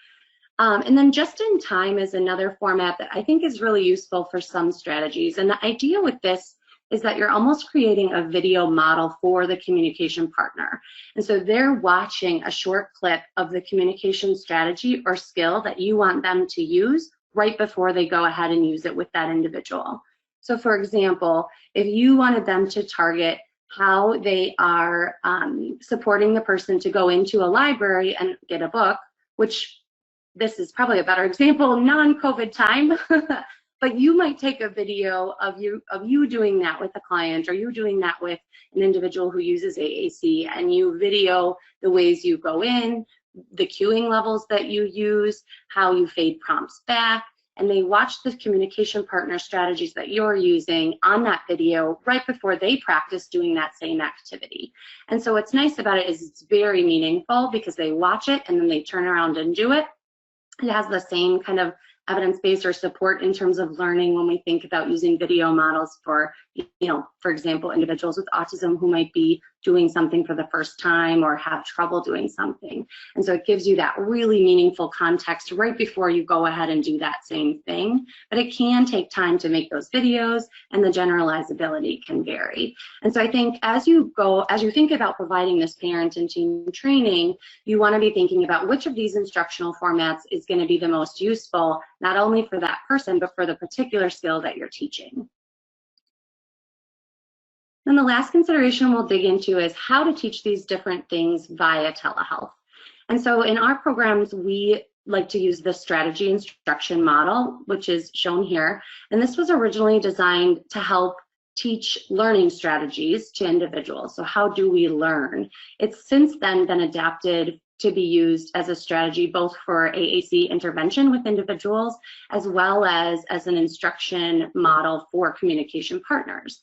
And then just in time is another format that I think is really useful for some strategies. And the idea with this is that you're almost creating a video model for the communication partner. And so they're watching a short clip of the communication strategy or skill that you want them to use right before they go ahead and use it with that individual. So for example, if you wanted them to target how they are supporting the person to go into a library and get a book, which this is probably a better example, non-COVID time, but you might take a video of you doing that with a client or you doing that with an individual who uses AAC, and you video the ways you go in, the queuing levels that you use, how you fade prompts back, and they watch the communication partner strategies that you're using on that video right before they practice doing that same activity. And so what's nice about it is it's very meaningful because they watch it and then they turn around and do it. It has the same kind of evidence-based or support in terms of learning when we think about using video models for, for example, individuals with autism who might be doing something for the first time or have trouble doing something. And so it gives you that really meaningful context right before you go ahead and do that same thing. But it can take time to make those videos, and the generalizability can vary. And so I think as you think about providing this parent and team training, you want to be thinking about which of these instructional formats is going to be the most useful, not only for that person, but for the particular skill that you're teaching. Then the last consideration we'll dig into is how to teach these different things via telehealth. And so in our programs, we like to use the strategy instruction model, which is shown here. And this was originally designed to help teach learning strategies to individuals. So how do we learn? It's since then been adapted to be used as a strategy both for AAC intervention with individuals as well as an instruction model for communication partners.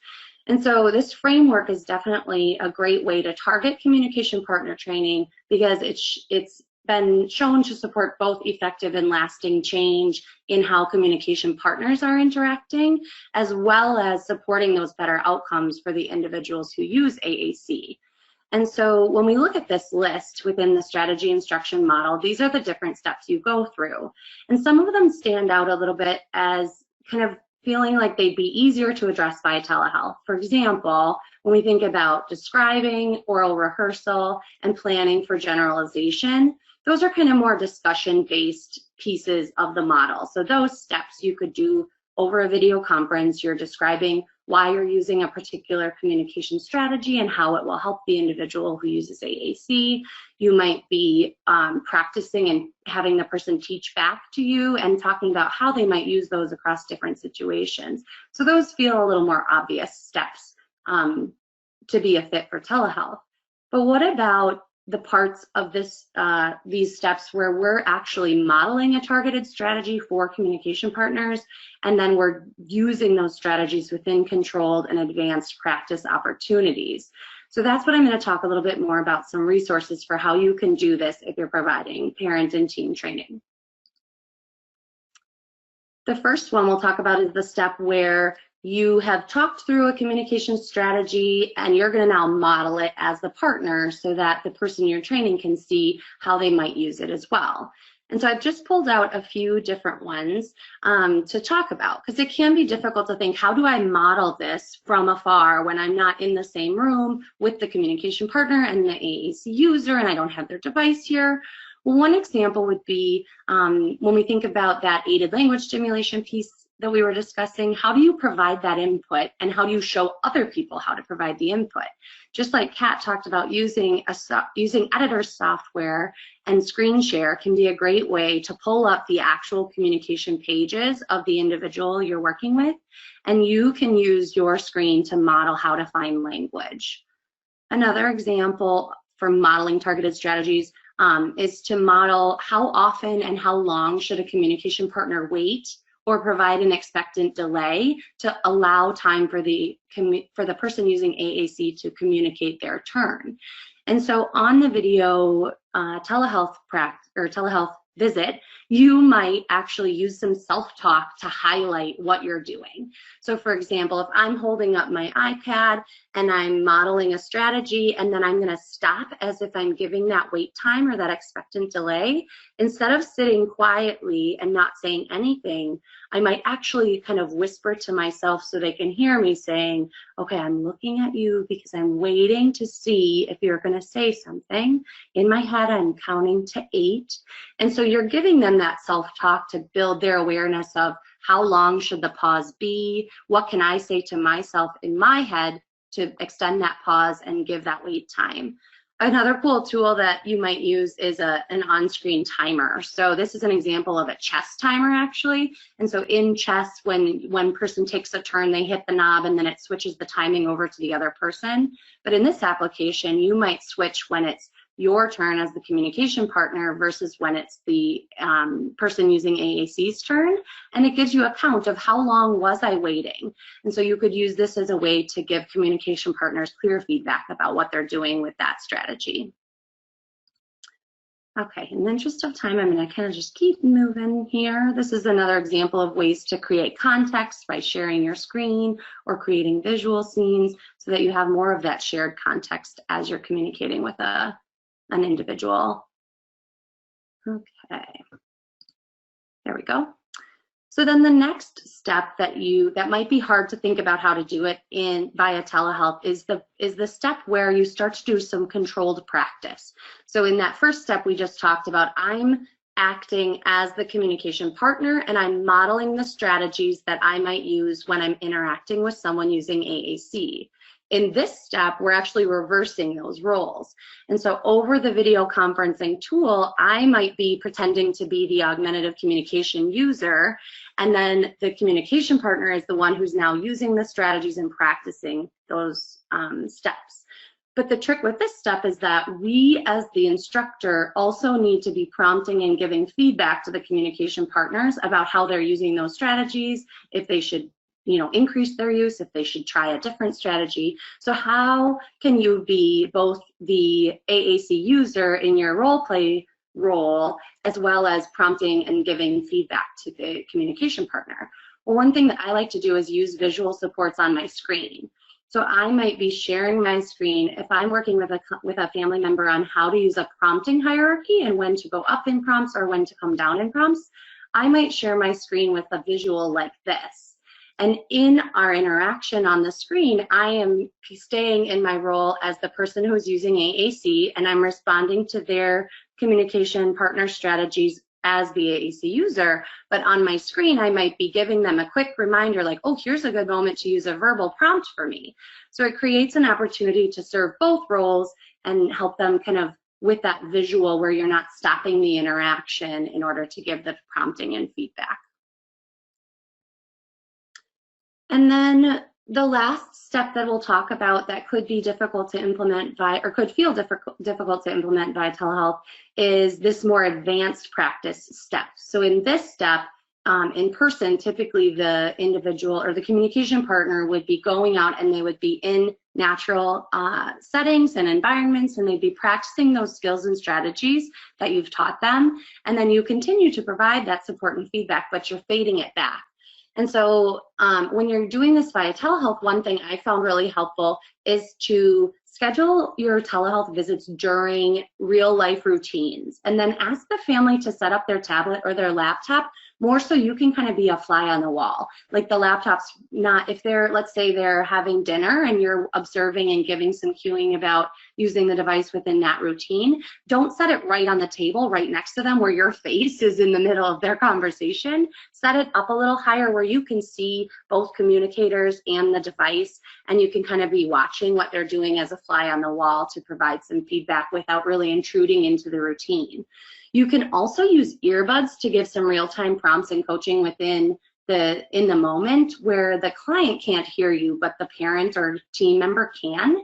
And so this framework is definitely a great way to target communication partner training because it's been shown to support both effective and lasting change in how communication partners are interacting, as well as supporting those better outcomes for the individuals who use AAC. And so when we look at this list within the strategy instruction model, these are the different steps you go through. And some of them stand out a little bit as kind of feeling like they'd be easier to address by telehealth. For example, when we think about describing, oral rehearsal, and planning for generalization, those are kind of more discussion-based pieces of the model. So those steps you could do over a video conference. You're describing why you're using a particular communication strategy and how it will help the individual who uses AAC. You might be practicing and having the person teach back to you and talking about how they might use those across different situations. So those feel a little more obvious steps to be a fit for telehealth. But what about the parts of these steps where we're actually modeling a targeted strategy for communication partners, and then we're using those strategies within controlled and advanced practice opportunities? So that's what I'm going to talk a little bit more about, some resources for how you can do this if you're providing parent and team training. The first one we'll talk about is the step where you have talked through a communication strategy and you're going to now model it as the partner so that the person you're training can see how they might use it as well. And so I've just pulled out a few different ones to talk about, because it can be difficult to think, how do I model this from afar when I'm not in the same room with the communication partner and the AAC user and I don't have their device here? Well, one example would be when we think about that aided language stimulation piece that we were discussing, how do you provide that input and how do you show other people how to provide the input? Just like Kat talked about, using editor software and screen share can be a great way to pull up the actual communication pages of the individual you're working with, and you can use your screen to model how to find language. Another example for modeling targeted strategies is to model how often and how long should a communication partner wait or provide an expectant delay to allow time for the person using AAC to communicate their turn. And so on the video telehealth visit, you might actually use some self-talk to highlight what you're doing. So for example, if I'm holding up my iPad and I'm modeling a strategy and then I'm going to stop as if I'm giving that wait time or that expectant delay, instead of sitting quietly and not saying anything, I might actually kind of whisper to myself so they can hear me saying, okay, I'm looking at you because I'm waiting to see if you're going to say something. In my head, I'm counting to 8. And so you're giving them that self-talk to build their awareness of how long should the pause be? What can I say to myself in my head to extend that pause and give that wait time? Another cool tool that you might use is an on-screen timer. So this is an example of a chess timer, actually. And so in chess, when one person takes a turn, they hit the knob and then it switches the timing over to the other person. But in this application, you might switch when it's your turn as the communication partner versus when it's the person using AAC's turn, and it gives you a count of how long was I waiting. And so you could use this as a way to give communication partners clear feedback about what they're doing with that strategy. Okay, in the interest of time, I'm going to kind of just keep moving here. This is another example of ways to create context by sharing your screen or creating visual scenes so that you have more of that shared context as you're communicating with an individual. Okay, there we go. So then the next step that might be hard to think about how to do it via telehealth is the step where you start to do some controlled practice. So in that first step we just talked about, I'm acting as the communication partner and I'm modeling the strategies that I might use when I'm interacting with someone using AAC. In this step, we're actually reversing those roles. And so over the video conferencing tool, I might be pretending to be the augmentative communication user, and then the communication partner is the one who's now using the strategies and practicing those steps. But the trick with this step is that we, as the instructor, also need to be prompting and giving feedback to the communication partners about how they're using those strategies, if they should increase their use, if they should try a different strategy. So how can you be both the AAC user in your role play role, as well as prompting and giving feedback to the communication partner? Well, one thing that I like to do is use visual supports on my screen. So I might be sharing my screen if I'm working with a family member on how to use a prompting hierarchy and when to go up in prompts or when to come down in prompts. I might share my screen with a visual like this. And in our interaction on the screen, I am staying in my role as the person who's using AAC, and I'm responding to their communication partner strategies as the AAC user. But on my screen, I might be giving them a quick reminder like, oh, here's a good moment to use a verbal prompt for me. So it creates an opportunity to serve both roles and help them kind of with that visual where you're not stopping the interaction in order to give the prompting and feedback. And then the last step that we'll talk about that could be difficult to implement or could feel difficult to implement via telehealth is this more advanced practice step. So in this step, in person, typically the individual or the communication partner would be going out and they would be in natural settings and environments, and they'd be practicing those skills and strategies that you've taught them. And then you continue to provide that support and feedback, but you're fading it back. And so when you're doing this via telehealth, one thing I found really helpful is to schedule your telehealth visits during real life routines, and then ask the family to set up their tablet or their laptop more so you can kind of be a fly on the wall. Like the laptop's not, if they're, let's say they're having dinner and you're observing and giving some cueing about using the device within that routine, don't set it right on the table right next to them where your face is in the middle of their conversation. Set it up a little higher where you can see both communicators and the device, and you can kind of be watching what they're doing as a fly on the wall to provide some feedback without really intruding into the routine. You can also use earbuds to give some real-time prompts and coaching within in the moment where the client can't hear you, but the parent or team member can.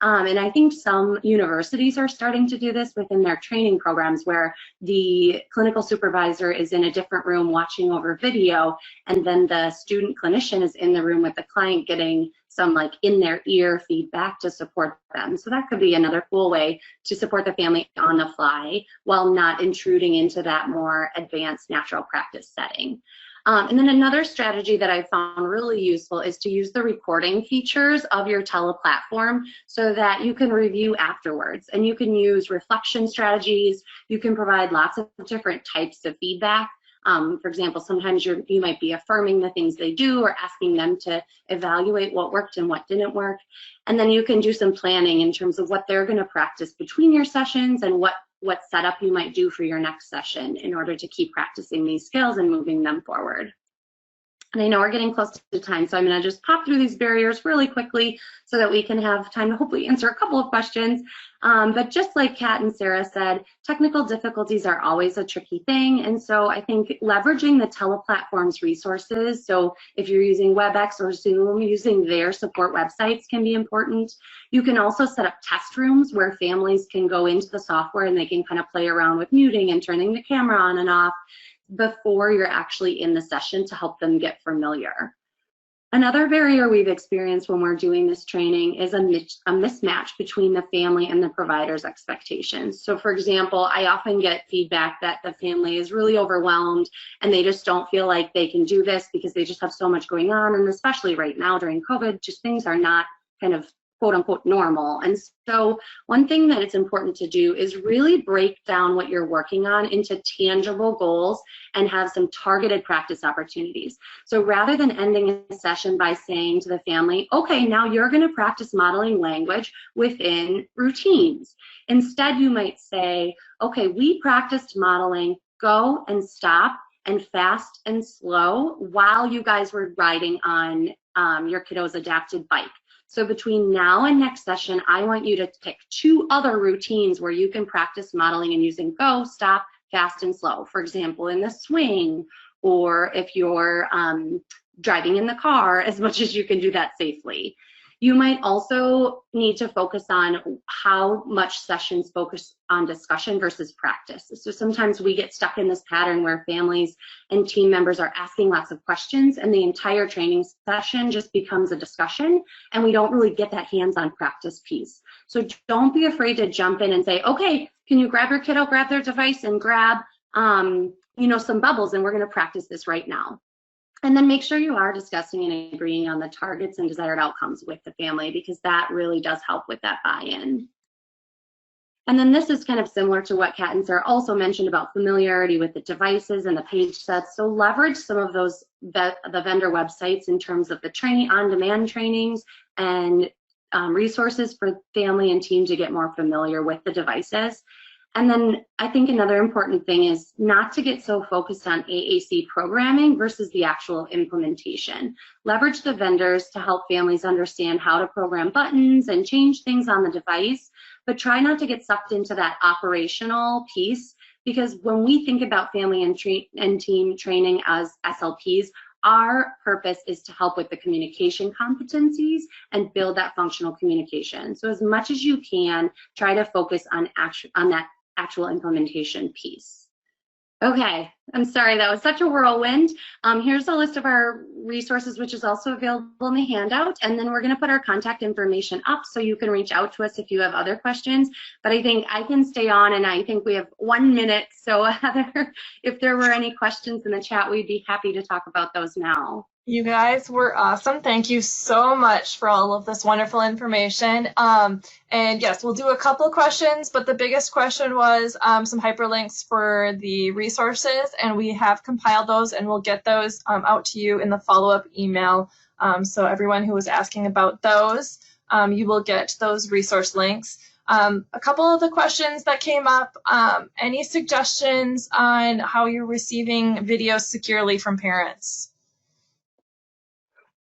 And I think some universities are starting to do this within their training programs where the clinical supervisor is in a different room watching over video, and then the student clinician is in the room with the client getting some like in their ear feedback to support them. So that could be another cool way to support the family on the fly while not intruding into that more advanced natural practice setting. And then another strategy that I found really useful is to use the recording features of your teleplatform so that you can review afterwards, and you can use reflection strategies. You can provide lots of different types of feedback. For example, sometimes you might be affirming the things they do or asking them to evaluate what worked and what didn't work. And then you can do some planning in terms of what they're going to practice between your sessions and what setup you might do for your next session in order to keep practicing these skills and moving them forward. And I know we're getting close to time, so I'm going to just pop through these barriers really quickly so that we can have time to hopefully answer a couple of questions. But just like Kat and Sarah said, technical difficulties are always a tricky thing. And so I think leveraging the teleplatform's resources, so if you're using WebEx or Zoom, using their support websites can be important. You can also set up test rooms where families can go into the software and they can kind of play around with muting and turning the camera on and off before you're actually in the session to help them get familiar. Another barrier we've experienced when we're doing this training is a mismatch between the family and the provider's expectations. So for example, I often get feedback that the family is really overwhelmed and they just don't feel like they can do this because they just have so much going on, and especially right now during COVID, just things are not kind of quote unquote normal. And so one thing that it's important to do is really break down what you're working on into tangible goals and have some targeted practice opportunities. So rather than ending a session by saying to the family, okay, now you're going to practice modeling language within routines. Instead, you might say, okay, we practiced modeling, go and stop and fast and slow while you guys were riding on your kiddo's adapted bike. So between now and next session, I want you to pick 2 other routines where you can practice modeling and using go, stop, fast, and slow. For example, in the swing, or if you're driving in the car, as much as you can do that safely. You might also need to focus on how much sessions focus on discussion versus practice. So sometimes we get stuck in this pattern where families and team members are asking lots of questions and the entire training session just becomes a discussion and we don't really get that hands-on practice piece. So don't be afraid to jump in and say, okay, can you grab your kiddo, grab their device and grab some bubbles, and we're going to practice this right now. And then make sure you are discussing and agreeing on the targets and desired outcomes with the family, because that really does help with that buy-in. And then this is kind of similar to what Kat and Sarah also mentioned about familiarity with the devices and the page sets. So leverage some of those, the vendor websites in terms of the training, on-demand trainings and resources for family and team to get more familiar with the devices. And then I think another important thing is not to get so focused on AAC programming versus the actual implementation. Leverage the vendors to help families understand how to program buttons and change things on the device, but try not to get sucked into that operational piece, because when we think about family and team training as SLPs, our purpose is to help with the communication competencies and build that functional communication. So as much as you can, try to focus on that actual implementation piece. Okay, I'm sorry, that was such a whirlwind. Here's a list of our resources, which is also available in the handout, and then we're going to put our contact information up so you can reach out to us if you have other questions. But I think I can stay on, and I think we have 1 minute, so Heather, if there were any questions in the chat, we'd be happy to talk about those now. You guys were awesome. Thank you so much for all of this wonderful information. And yes, we'll do a couple questions, but the biggest question was some hyperlinks for the resources, and we have compiled those, and we'll get those out to you in the follow-up email. So everyone who was asking about those, you will get those resource links. A couple of the questions that came up, any suggestions on how you're receiving videos securely from parents?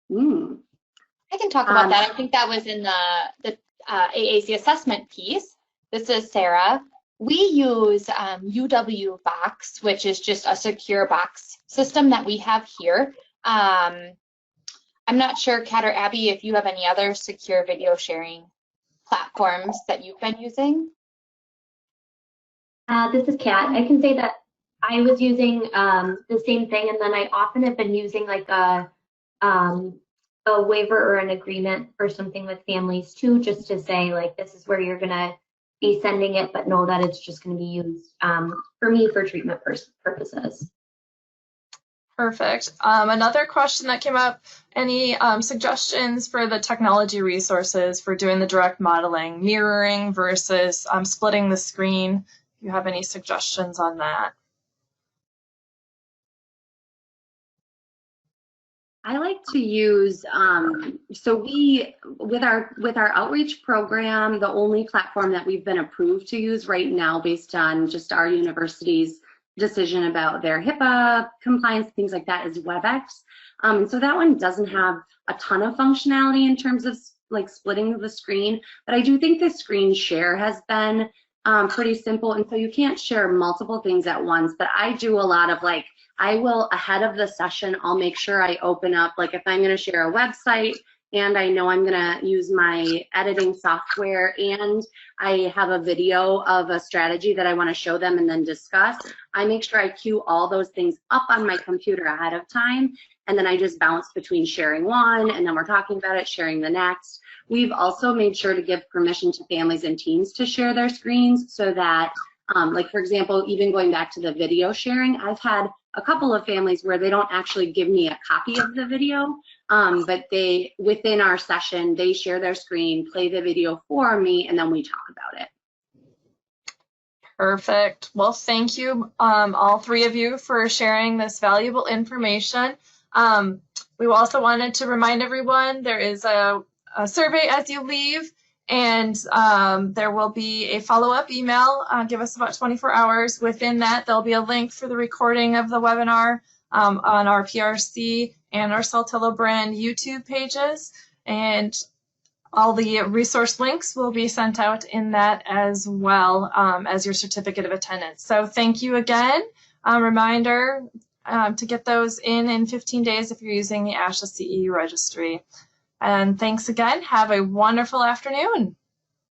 I can talk about that. I think that was in the AAC assessment piece. This is Sarah. We use UW Box, which is just a secure box system that we have here. I'm not sure, Kat or Abby, if you have any other secure video sharing platforms that you've been using. This is Kat. I can say that I was using the same thing, and then I often have been using like a waiver or an agreement or something with families too, just to say like this is where you're gonna be sending it, but know that it's just gonna be used for me for treatment purposes. Perfect. Another question that came up, any suggestions for the technology resources for doing the direct modeling, mirroring versus splitting the screen? If you have any suggestions on that. I like to use, so we, with our outreach program, the only platform that we've been approved to use right now based on just our university's decision about their HIPAA compliance, things like that, is WebEx. So that one doesn't have a ton of functionality in terms of like splitting the screen, but I do think the screen share has been pretty simple, and so you can't share multiple things at once, but I do a lot of like, I will, ahead of the session, I'll make sure I open up, like if I'm gonna share a website and I know I'm gonna use my editing software and I have a video of a strategy that I wanna show them and then discuss, I make sure I queue all those things up on my computer ahead of time, and then I just bounce between sharing one and then we're talking about it, sharing the next. We've also made sure to give permission to families and teams to share their screens so that, like for example, even going back to the video sharing, I've had a couple of families where they don't actually give me a copy of the video, but they, within our session, they share their screen, play the video for me, and then we talk about it. Perfect. Well, thank you, all three of you, for sharing this valuable information. We also wanted to remind everyone there is a survey as you leave, and there will be a follow-up email. Give us about 24 hours. Within that, there'll be a link for the recording of the webinar on our PRC and our Saltillo brand YouTube pages, and all the resource links will be sent out in that as well as your certificate of attendance. So thank you again. Reminder to get those in 15 days if you're using the ASHA CE registry. And thanks again. Have a wonderful afternoon.